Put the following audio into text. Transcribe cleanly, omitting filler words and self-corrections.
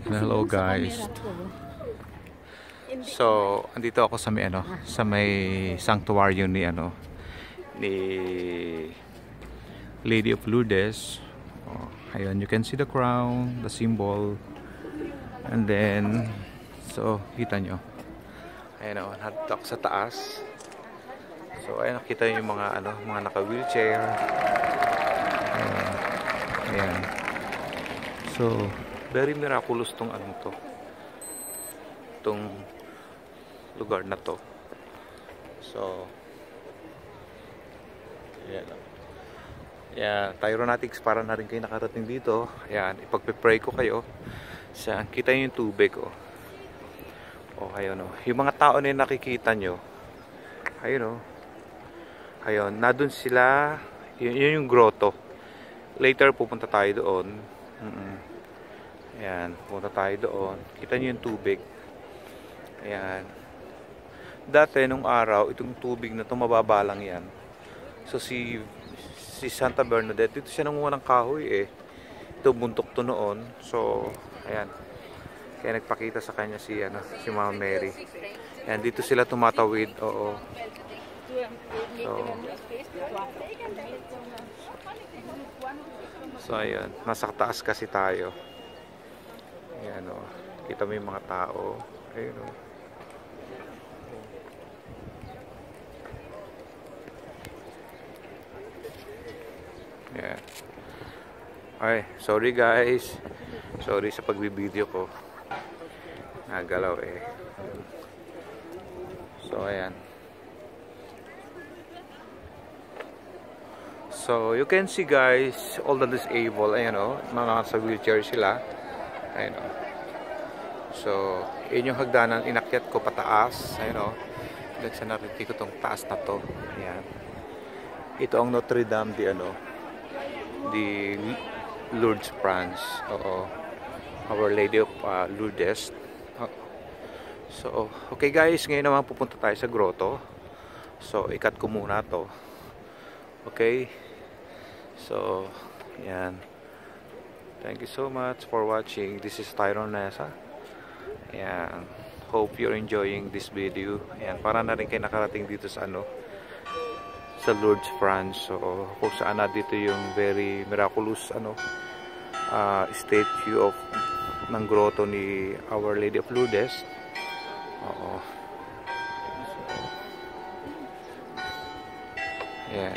Hello guys. So, andito ako sa may sa may sanctuary ni ni Lady of Lourdes. Oh, ayun, you can see the crown, the symbol. And then so, kita nyo. Ayun nandito ako sa taas. So, ayun nakita nyo yung mga naka-wheelchair. Ayan. So, very miraculous tong tong lugar na to. So, ayan. Yeah, Tyronatics, para na rin kayo nakarating dito. Ayan, ipagpe-pray ko kayo. Kita nyo yung tubig, oh. Oh, ayun, oh. Yung mga tao na yung nakikita nyo, ayun, oh. Ayun, nandun sila. Yun yung grotto. Later, pupunta tayo doon. Ayan, pupunta tayo doon. Kita nyo yung tubig. Ayan. Dati, nung araw, itong tubig na ito, mababa lang yan. So, si Santa Bernadette, dito siya nangunguha ng kahoy eh. Ito, buntok to noon. So, ayan. Kaya nagpakita sa kanya si Mama Mary. Ayan, dito sila tumatawid. Oo. So, ayan. Nasa taas kasi tayo. Ayan, o. Kita mo yung mga tao. Ayan, o. Ayan. Ay, sorry guys. Sorry sa pagbibideo ko. Nagalaw eh. So, ayan. So, you can see guys, all the disabled, ayan o, mga sa wheelchair sila. Ayan o. So, yun yung hagdanan, inakyat ko pataas. Ayan o. Hanggang sa nariti ko tong taas na to. Ayan. Ito ang Notre Dame di Lourdes, France. Oo. Our Lady of Lourdes. So, okay guys, ngayon naman pupunta tayo sa grotto. So, ikat ko muna to. Okay. So, yan. Thank you so much for watching. This is Tyron Nessa. Ayan. Hope you're enjoying this video. Ayan. Para na rin kayo nakarating dito sa sa Lourdes, France. So, kung saan na dito yung very miraculous statue ng grotto ni Our Lady of Lourdes. Oo. So, ayan.